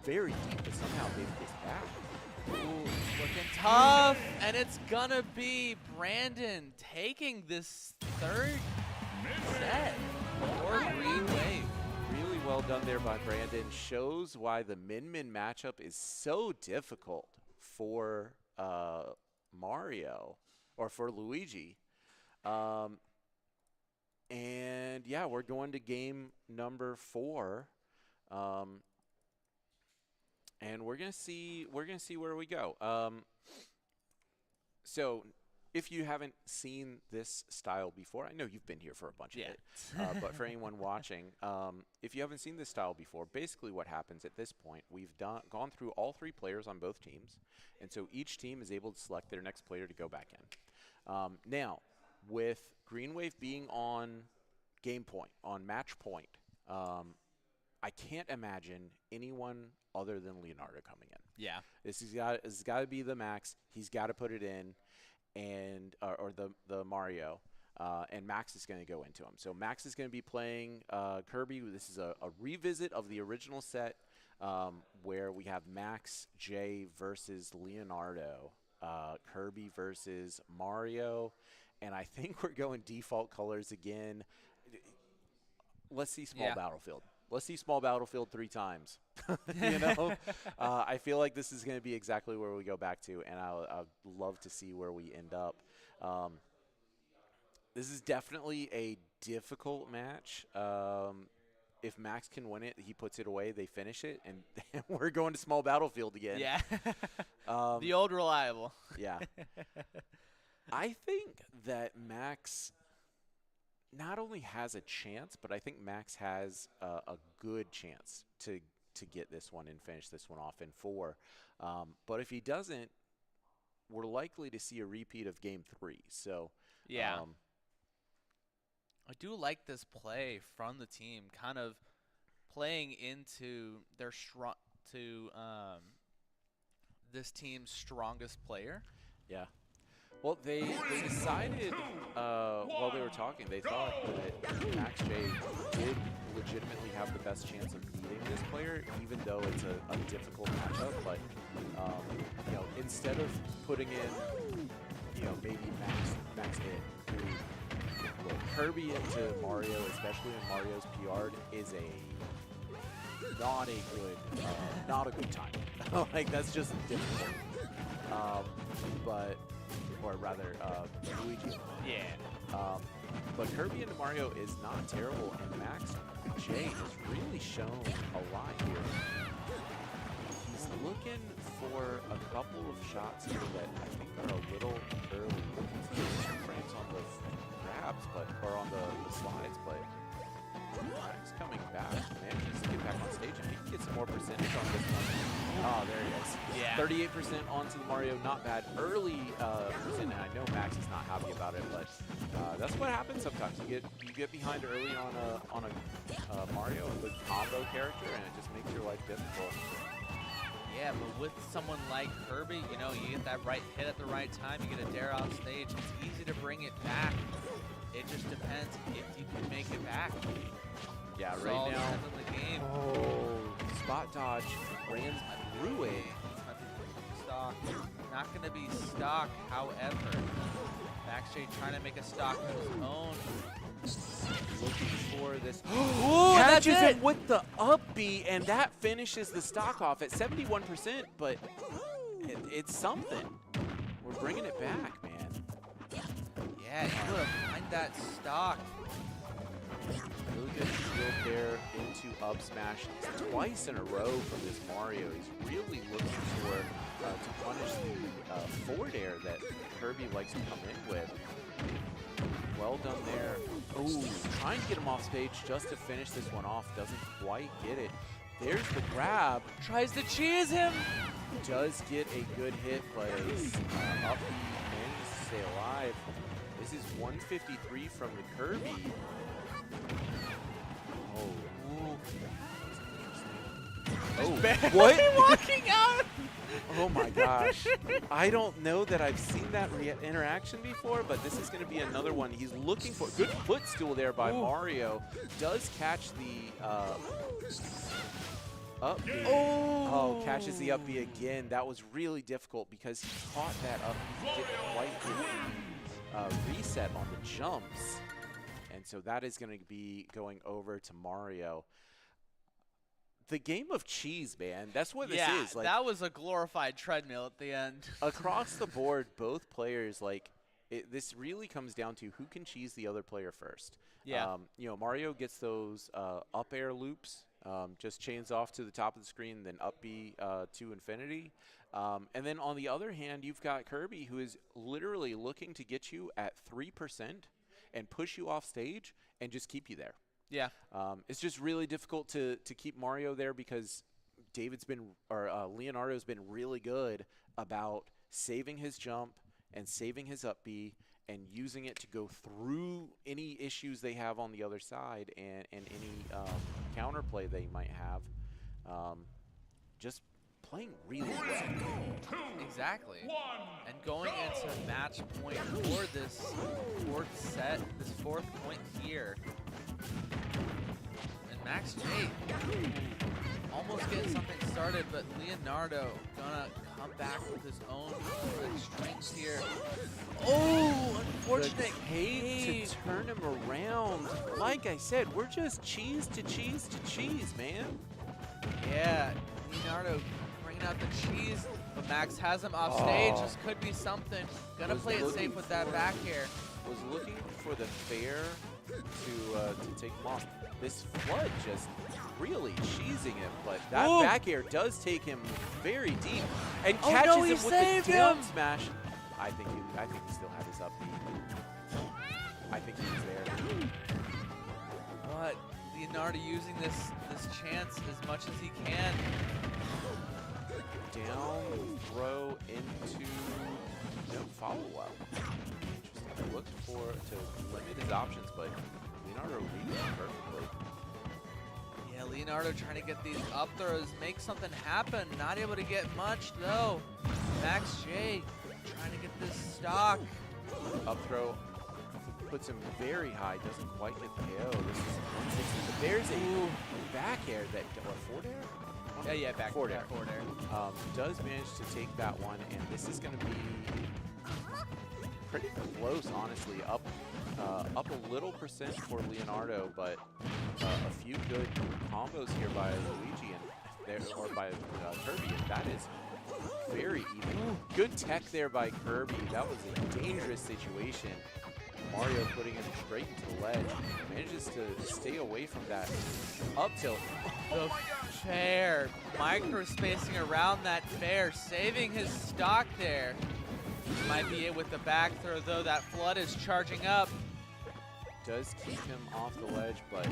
very deep, but somehow David gets back. Ooh, looking tough, and it's gonna be Brandon taking this third set for Green Wave. Really well done there by Brandon. Shows why the Min matchup is so difficult for Mario, or for Luigi. And yeah, we're going to game number 4. And we're gonna see where we go. So if you haven't seen this style before, I know you've been here for a bunch of it, but for anyone watching, if you haven't seen this style before, basically what happens at this point, we've gone through all 3 players on both teams, and so each team is able to select their next player to go back in. Now, with Green Wave being on game point, on match point, I can't imagine anyone other than Leonardo coming in. Yeah. This has got to be the Max. He's got to put it in, and or the Mario, and Max is going to go into him. So Max is going to be playing Kirby. This is a revisit of the original set where we have Max J versus Leonardo, Kirby versus Mario, and I think we're going default colors again. Let's see small battlefield. Let's see small battlefield 3 times. I feel like this is going to be exactly where we go back to, and I'd love to see where we end up. This is definitely a difficult match. If Max can win it, he puts it away, they finish it, and we're going to small battlefield again. Yeah. The old reliable. Yeah. I think that Max not only has a chance, but I think Max has a good chance to get this one and finish this one off in 4. But if he doesn't, we're likely to see a repeat of game 3. So yeah, I do like this play from the team, kind of playing into their this team's strongest player. Yeah. Well, they decided while they were talking, they thought that Max J did legitimately have the best chance of beating this player, even though it's a difficult matchup. But you know, instead of putting in, you know, maybe Max It, who Kirby into Mario, especially in Mario's PR'd, is not a good time. Like, that's just difficult. Or rather, Luigi. Yeah. But Kirby into Mario is not terrible, and Max J has really shown a lot here. He's looking for a couple of shots here that I think are a little early. Looking for the frames on the grabs, or on the slides, but Max coming back, manages to get back on stage. If he can get some more percentage on this one. Oh, there he is. Yeah. 38% onto the Mario, not bad. Early percent, and I know Max is not happy about it, but that's what happens sometimes. You get behind early on a Mario, a good combo character, and it just makes your life difficult. Yeah, but with someone like Kirby, you know, you get that right hit at the right time, you get a dare off stage, it's easy to bring it back. It just depends if you can make it back. Yeah, It's right all now. depends on the game. Oh, spot dodge ran through it. Stock. Not going to be stock, however. Max J trying to make a stock of his own. Looking for this. Ooh, that's catches it! him with the up B, and that finishes the stock off at 71%, but it's something. We're bringing it back, man. Yeah, you would have find that stock. Really good shield there into up smash twice in a row from this Mario. He's really looking for to punish the forward air that Kirby likes to come in with. Well done there. Ooh, trying to get him off stage just to finish this one off. Doesn't quite get it. There's the grab. Tries to cheese him. Does get a good hit, but up manages to stay alive. This is 153 from the Kirby. Oh. Oh, what? Walking out. Oh my gosh. I don't know that I've seen that interaction before, but this is going to be another one. He's looking for good footstool there by Mario. Does catch the up B. Oh, catches the up B again. That was really difficult because he caught that up B. He didn't quite get the reset on the jumps. And so that is going to be going over to Mario. The game of cheese, man. That's what this is. Like, that was a glorified treadmill at the end. across the board, both players, like, this really comes down to who can cheese the other player first. Yeah. You know, Mario gets those up air loops, just chains off to the top of the screen, then up B to infinity. And then on the other hand, you've got Kirby, who is literally looking to get you at 3% and push you off stage and just keep you there. Yeah. It's just really difficult to keep Mario there because Leonardo's been really good about saving his jump and saving his up B and using it to go through any issues they have on the other side and any counterplay they might have. Just playing really well. Exactly. And going into match point for this fourth set, this fourth point here. And Max J almost getting something started, but Leonardo gonna come back with his own strengths here. Oh, unfortunate Hate to turn him around. Like I said, we're just cheese to cheese to cheese, man. Yeah, Leonardo bringing out the cheese, but Max has him off stage. This could be something. Gonna play it safe with that back air. Was looking for the fair to take him off. This flood just really cheesing him, but that back air does take him very deep and catches him with the down smash. I think he still had his up B. I think he was there. But Leonardo using this chance as much as he can. Down throw into no follow-up. Interesting. He looked to limit his options, but Leonardo reading it perfectly. Yeah, Leonardo trying to get these up throws, make something happen. Not able to get much though. Max J trying to get this stock. Up throw puts him very high, doesn't quite get the KO. This is 160, but there's a back air that, what, forward air? Yeah, back forward air. Forward air. Does manage to take that one, and this is going to be pretty close, honestly. Up a little percent for Leonardo, but a few good combos here by Luigi and there, or by Kirby, and that is very even. Good tech there by Kirby. That was a dangerous situation. Mario putting him straight into the ledge. Manages to stay away from that up tilt. The fair, micro spacing around that fair, saving his stock there. Might be it with the back throw though. That flood is charging up. Does keep him off the ledge, but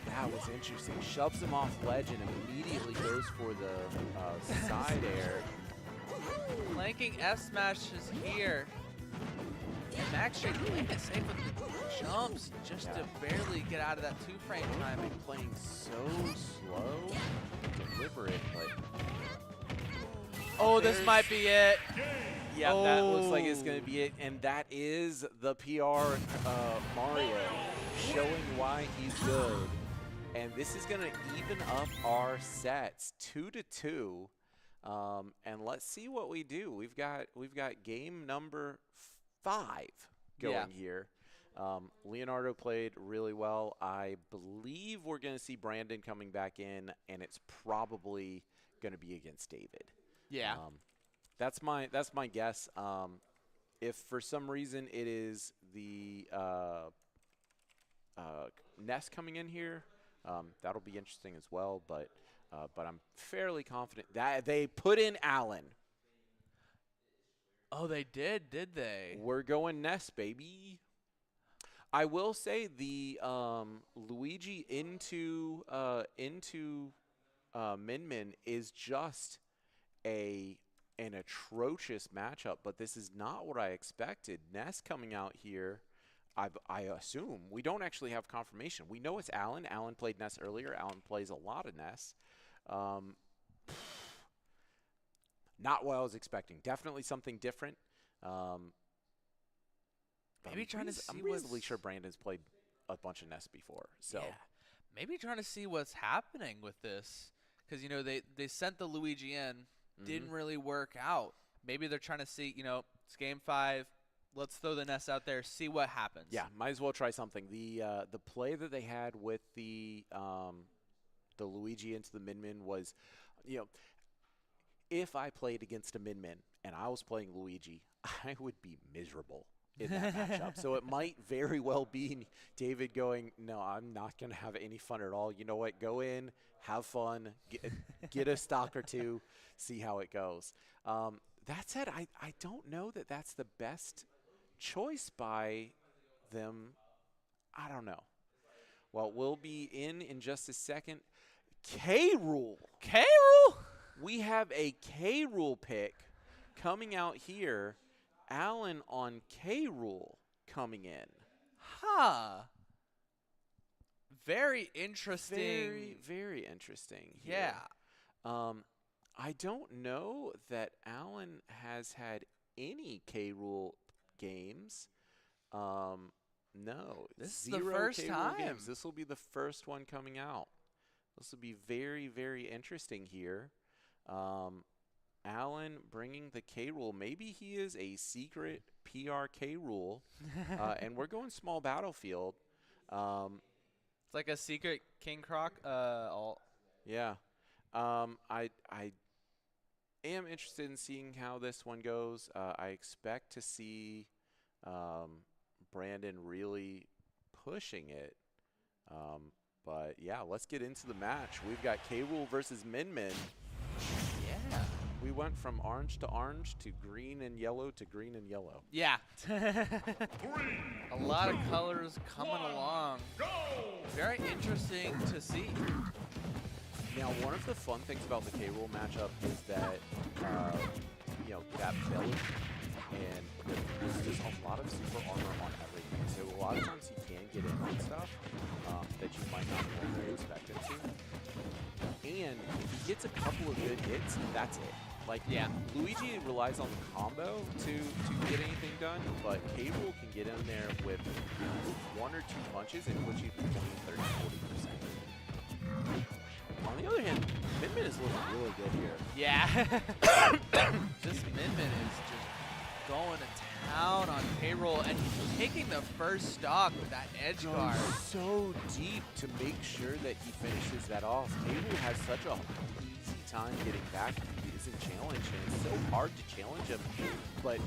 that was interesting. Shoves him off ledge and immediately goes for the side air. Flanking F smashes here. And Max J playing it safe with the jumps just to barely get out of that 2-frame timing. Playing so slow, deliberate, but oh, this might be it. yeah, that looks like it's going to be it, and that is the PR Mario showing why he's good. And this is going to even up our sets 2-2. And let's see what we do. We've got game number 5 going here. Leonardo played really well. I believe we're going to see Brandon coming back in, and it's probably going to be against David. Yeah. That's my guess. If for some reason it is the Ness coming in here, that'll be interesting as well. But I'm fairly confident that they put in Allen. Oh, they did they? We're going Ness, baby. I will say the Luigi into Min Min is just an atrocious matchup, but this is not what I expected. Ness coming out here, I assume. We don't actually have confirmation. We know it's Allen. Allen played Ness earlier. Allen plays a lot of Ness. Not what I was expecting. Definitely something different. Maybe trying to see I'm reasonably sure Brandon's played a bunch of Ness before. So yeah. Maybe trying to see what's happening with this. Because, you know, they sent the Luigi in. Didn't really work out. Maybe they're trying to see, you know, it's game 5. Let's throw the Ness out there, see what happens. Yeah, might as well try something. The play that they had with the Luigi into the Min Min was, you know, if I played against a Min Min and I was playing Luigi, I would be miserable in that matchup. So it might very well be David going, no, I'm not going to have any fun at all. You know what? Go in, have fun, get a stock or two, see how it goes. That said, I don't know that that's the best choice by them. I don't know. Well, we'll be in just a second. K-Rule. K-Rule? We have a K-Rule pick coming out here. Allen on K-Rule coming in. Huh. Very interesting. Very, very interesting here. Yeah. I don't know that Allen has had any K-Rule games. No. This is the first time. Games. This will be the first one coming out. This will be very, very interesting here. Allen bringing the K-Rule. Maybe he is a secret PR K-Rule. And we're going small battlefield. It's like a secret King Croc alt. Yeah. I am interested in seeing how this one goes. I expect to see Brandon really pushing it. But, yeah, let's get into the match. We've got K-Rule versus Min Min. Yeah. We went from orange to green and yellow to green and yellow. Yeah. 3, A lot of colors coming 1, along. Go! Very interesting to see. Now, one of the fun things about the K-Rule matchup is that, that belly, and there's just a lot of super armor on everything. So a lot that's it. Like, Yeah. Luigi relies on the combo to get anything done, but K. Rool can get in there with 1 or 2 punches and put you to 20, 30, 40%. On the other hand, Min Min is looking really good here. Yeah. Just Min Min is just going to town on payroll, and he's taking the first stock with that edge guard. So deep to make sure that he finishes that off. K. Rool has such a easy time getting back. He isn't challenged, and it's so hard to challenge him. But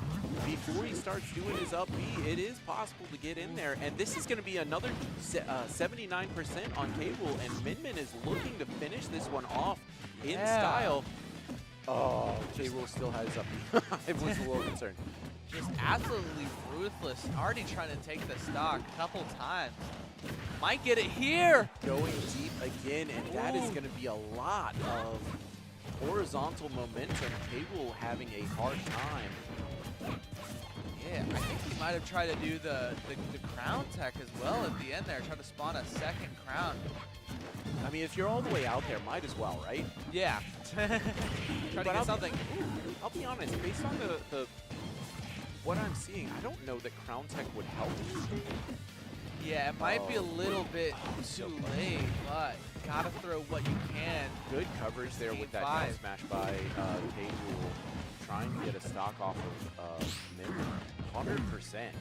before he starts doing his up B, it is possible to get in there. And this is going to be another 79% on K. Rool, and Min Min is looking to finish this one off in style. Oh, K. Rool still has up B. I was a little concerned. Just absolutely ruthless. Already trying to take the stock a couple times. Might get it here. Going deep again, and that is going to be a lot of horizontal momentum. K. Rool having a hard time. Yeah, I think he might have tried to do the crown tech as well at the end there. Try to spawn a second crown. I mean, if you're all the way out there, might as well, right? Yeah. Try to get something. I'll be honest, based on the what I'm seeing, I don't know that crown tech would help. Yeah, it might be a little bit too late, but gotta throw what you can. Good coverage there with that down smash by K. Rool, trying to get a stock off of Min Min. 100%.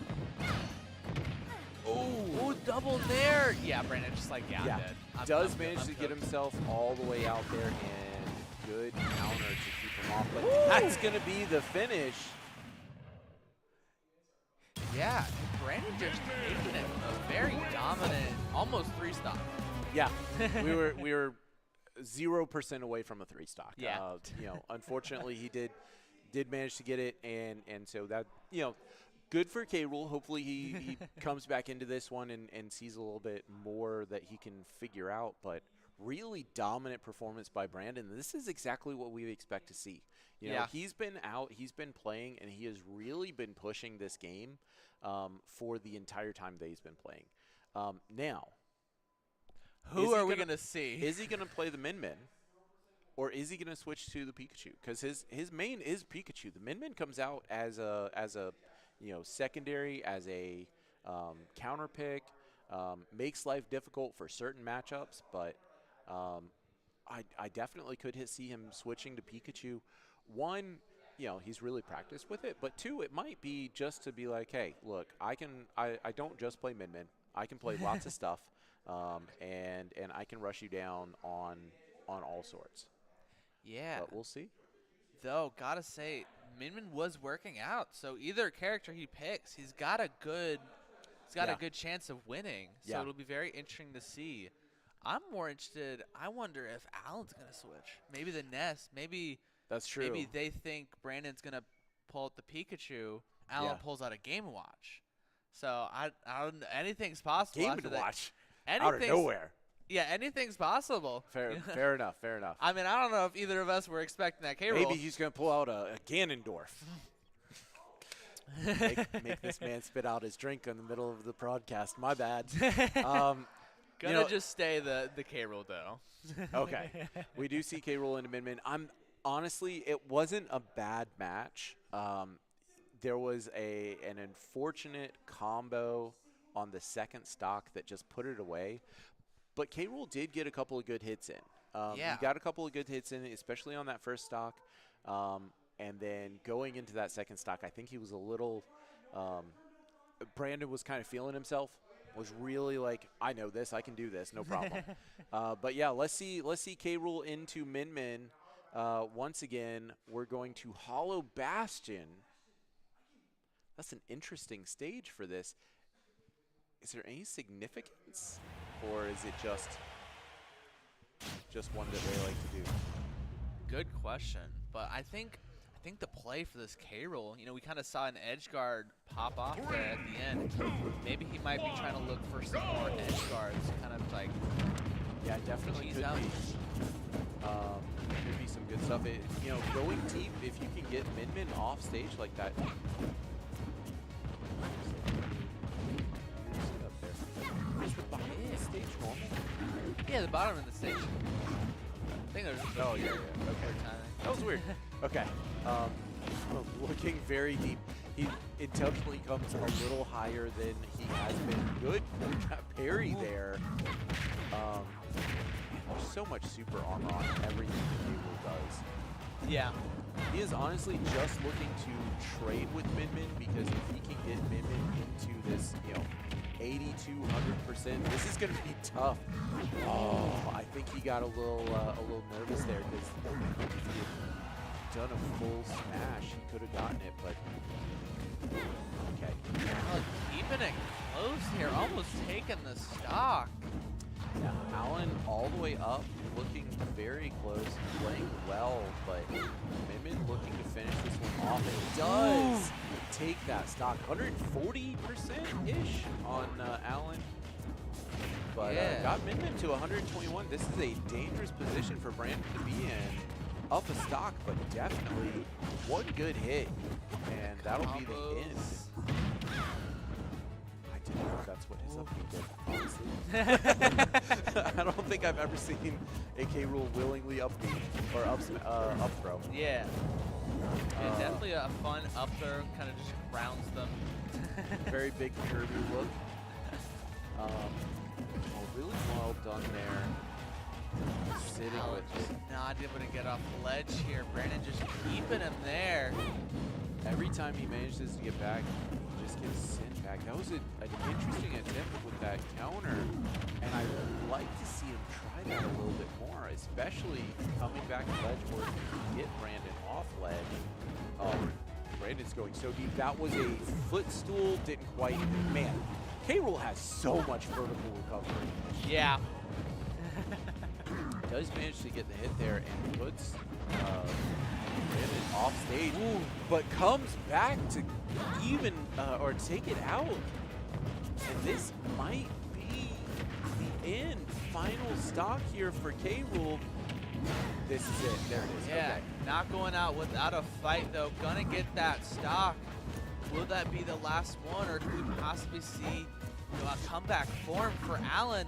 Oh, double there. Yeah, Brandon just like, yeah, I'm dead. Does manage to get himself all the way out there, and good counter to keep him off. But that's going to be the finish. Yeah, Brandon just taking it a very dominant, almost 3-stock. Yeah, we were 0% away from a 3-stock. Yeah. You know, unfortunately, he did manage to get it, and so that, you know, good for K. Rool. Hopefully he comes back into this one and sees a little bit more that he can figure out. But really dominant performance by Brandon. This is exactly what we expect to see. You know, he's been out, he's been playing, and he has really been pushing this game for the entire time that he's been playing. Now, who are we going to see? Is he going to play the Min Min, or is he going to switch to the Pikachu? Because his main is Pikachu. The Min Min comes out as a you know, secondary, as a counter pick, makes life difficult for certain matchups, but I definitely could see him switching to Pikachu. One, you know, he's really practiced with it, but 2, it might be just to be like, hey, look, I don't just play Min Min. I can play lots of stuff, and I can rush you down on all sorts. Yeah. But we'll see. Though, gotta say, Min Min was working out, so either character he picks, he's got a good chance of winning. So it'll be very interesting to see. I'm more interested. I wonder if Alan's gonna switch. Maybe the Nest. Maybe that's true. Maybe they think Brandon's gonna pull out the Pikachu. Alan pulls out a Game & Watch. So I don't know. Anything's possible. Game & Watch. Out of nowhere. Yeah, anything's possible. Fair enough. Fair enough. I mean, I don't know if either of us were expecting that K-roll. Maybe he's going to pull out a Ganondorf. make this man spit out his drink in the middle of the broadcast. My bad. Gonna just stay the K-roll, though. Okay. We do see K-roll into Min Min. Honestly, it wasn't a bad match. There was an unfortunate combo on the second stock that just put it away. But K. Rool did get a couple of good hits in. He got a couple of good hits in, especially on that first stock. And then going into that second stock, I think he was a little Brandon was kind of feeling himself, was really like, I know this, I can do this, no problem. But yeah, let's see K. Rool into Min Min. Once again, we're going to Hollow Bastion. That's an interesting stage for this. Is there any significance? Or is it just one that they like to do? Good question, but I think the play for this K-roll, you know, we kind of saw an edge guard pop off there at the end. Maybe he might be trying to look for some more edge guards, kind of like. Yeah, definitely could be. Could be some good stuff. You know, going deep, if you can get Min Min off stage like that. Yeah, the bottom of the stage. I think it was Oh, yeah, yeah. Okay. timing. That was weird. Okay. Looking very deep. He intentionally comes a little higher than he has been. Good parry there. There's so much super armor on everything that Gabriel does. Yeah. He is honestly just looking to trade with Min because if he can get Min into this, 80 to 100%, this is going to be tough. Oh, I think he got a little nervous there because if he had done a full smash, he could have gotten it, but okay. Oh, keeping it close here, almost taking the stock. Yeah, Allen all the way up, looking very close, playing well, but Min looking to finish this one off, and he does take that stock, 140%-ish on Allen, but got Min to 121. This is a dangerous position for Brandon to be in, up a stock, but definitely one good hit, and that'll be the end. I didn't know if that's what his up did, honestly. I don't think I've ever seen a K. Rool willingly up throw. Yeah. It's definitely a fun up throw, kind of just grounds them. Very big Kirby look. Really well done there. Sitting Allen with just not able to get off the ledge here. Brandon just keeping him there. every time he manages to get back, he just gets sent back. That was an interesting attempt with that counter, and I would like to see him try that a little bit more, especially coming back to ledge where he can get Brandon off ledge. Brandon's going so deep. That was a footstool, didn't quite, man. K. Rool has so much vertical recovery. Yeah. Does manage to get the hit there and puts Brandon off stage, but comes back to even or take it out. And this might be the end. Final stock here for K. Rool. This is it. There it is. Yeah. Okay. Not going out without a fight though. Gonna get that stock. Will that be the last one, or could we possibly see a comeback form for Allen?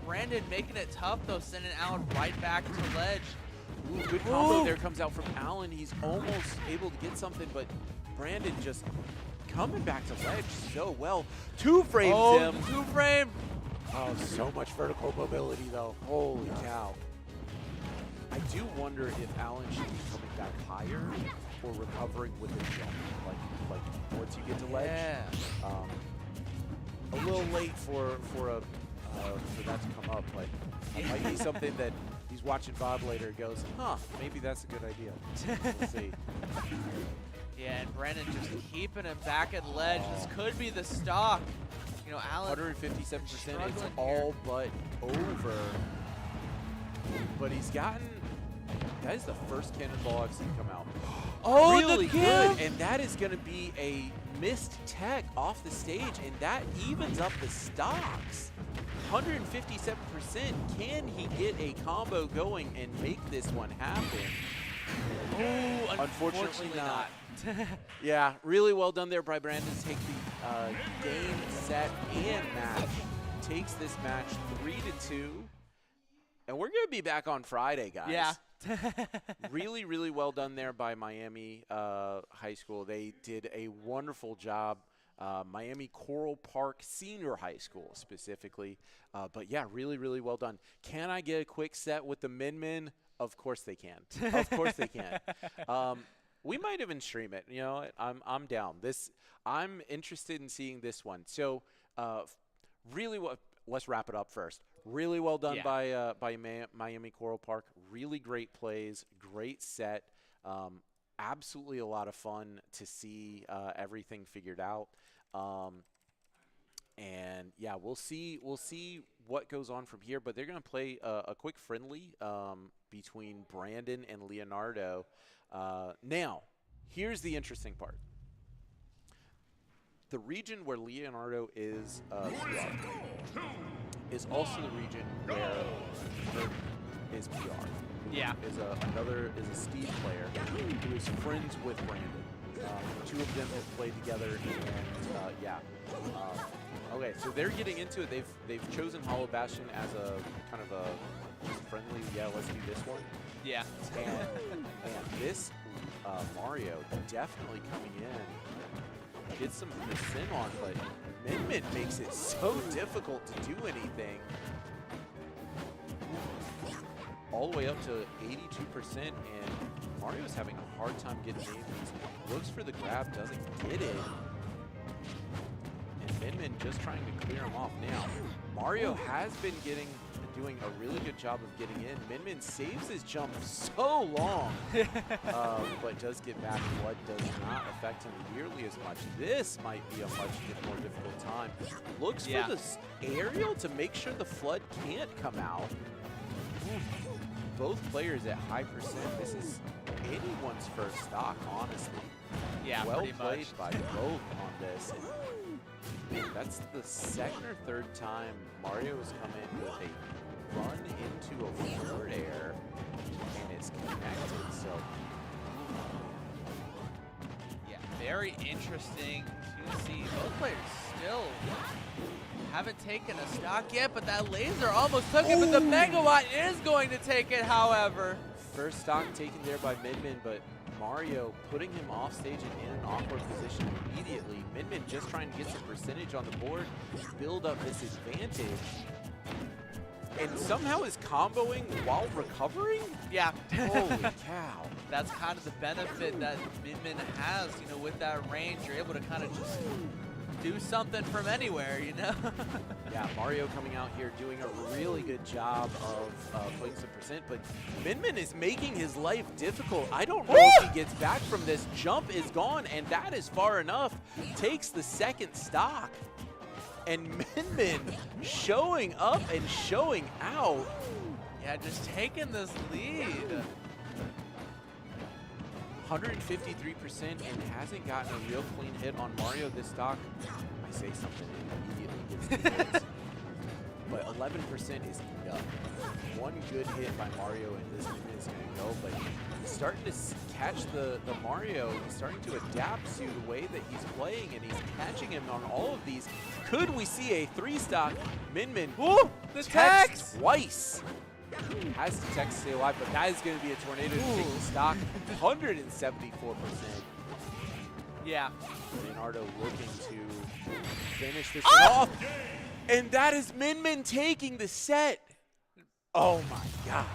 Brandon making it tough though, sending Allen right back to ledge. Ooh, good combo there comes out from Allen. He's almost able to get something, but Brandon just coming back to ledge so well. Two frames him. Two frame. Oh, so much vertical mobility though. Holy cow. I do wonder if Allen should be coming back higher or recovering with a jump, like once you get to ledge. Yeah. A little late for that to come up, but it might be something that he's watching VOD later and goes, huh, maybe that's a good idea. We'll see. Yeah, and Brandon just keeping him back at ledge. This could be the stock. Allen 157%, it's struggling all but over. But he's gotten, that is the first cannonball I've seen come out. Oh, really the good, and that is going to be a missed tech off the stage, and that evens up the stocks. 157%. Can he get a combo going and make this one happen? Oh, Unfortunately not. Yeah, really well done there by Brandon to take the game, set, and match. Takes this match 3-2. And we're going to be back on Friday, guys. Yeah. Really, really well done there by Miami High School. They did a wonderful job. Miami Coral Park Senior High School specifically. But yeah, really, really well done. Can I get a quick set with the Min? Of course they can. Of course they can. We might even stream it. I'm down. I'm interested in seeing this one. So really, let's wrap it up first. Really well done by Miami Coral Park. Really great plays, great set. Absolutely a lot of fun to see everything figured out. And yeah, we'll see what goes on from here. But they're going to play a quick friendly between Brandon and Leonardo. Now, here's the interesting part. The region where Leonardo is PR is also the region where Kirby is PR. Yeah. Is a Steve player who is friends with Brandon. Two of them have played together, and yeah. Okay, so they're getting into it. They've chosen Hollow Bastion as a kind of a just friendly, yeah, let's do this one. Yeah. And man, this Mario definitely coming in, gets some percent on, but Min makes it so difficult to do anything. All the way up to 82%, and Mario's having a hard time getting aims. Looks for the grab, doesn't get it. And Min just trying to clear him off now. Mario has been doing a really good job of getting in. Min saves his jump so long, but does get back. Flood does not affect him nearly as much. This might be a much more difficult time. Looks for the aerial to make sure the Flood can't come out. Both players at high percent. This is anyone's first stock, honestly. Yeah, well pretty played much. by both on this. And man, that's the second or third time Mario has come in with a run into a forward air, and it's connected. So Yeah, very interesting to see. Both players still haven't taken a stock yet, but that laser almost took it, but the Megawatt is going to take it, however. first stock taken there by Min, but Mario putting him off stage and in an awkward position immediately. Min just trying to get some percentage on the board, build up this advantage, and somehow is comboing while recovering? Yeah. Holy cow. That's kind of the benefit that Min has, you know, with that range. You're able to kind of just do something from anywhere, you know? Yeah, Mario coming out here doing a really good job of putting some percent, but Min is making his life difficult. I don't know if he gets back from this. Jump is gone, and that is far enough. Takes the second stock. And Min showing up and showing out. Yeah, just taking this lead. 153% and hasn't gotten a real clean hit on Mario this stock. I say something and immediately gets the hits. But 11% is enough. One good hit by Mario and this Min is going to go, but he's starting to catch the Mario. He's starting to adapt to the way that he's playing, and he's catching him on all of these. Could we see a 3-stock? Min Woo! The text! Twice. Has the text stay alive, but that is going to be a tornado to take the stock. 174%. Yeah. Leonardo looking to finish this one off. And that is Min taking the set. Oh my gosh.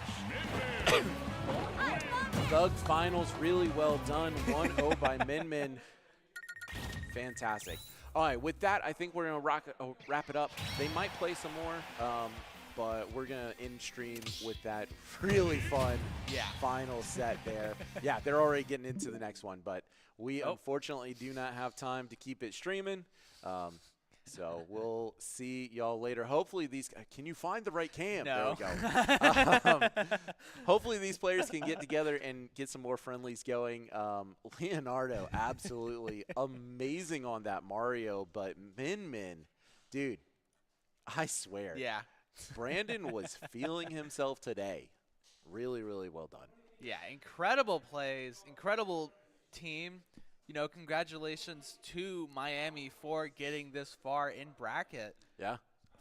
Thug finals, really well done. 1-0 by Min. Fantastic. All right, with that, I think we're going to wrap it up. They might play some more, but we're going to end stream with that really fun final set there. Yeah, they're already getting into the next one, but we unfortunately do not have time to keep it streaming. So we'll see y'all later. Hopefully these – can you find the right cam? No. There we go. Hopefully these players can get together and get some more friendlies going. Leonardo, absolutely amazing on that Mario. But Min, dude, I swear. Yeah. Brandon was feeling himself today. Really, really well done. Yeah, incredible plays, incredible team. You know, congratulations to Miami for getting this far in bracket. Yeah.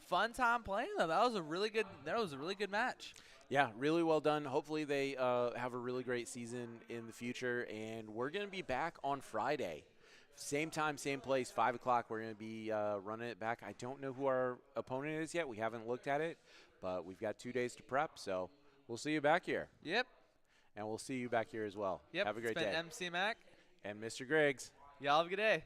Fun time playing them. That was a really good match. Yeah, really well done. Hopefully they have a really great season in the future, and we're going to be back on Friday. Same time, same place, 5 o'clock. We're going to be running it back. I don't know who our opponent is yet. We haven't looked at it, but we've got 2 days to prep, so we'll see you back here. Yep. And we'll see you back here as well. Yep. Have a great It's been day. MC Mac. And Mr. Griggs. Y'all have a good day.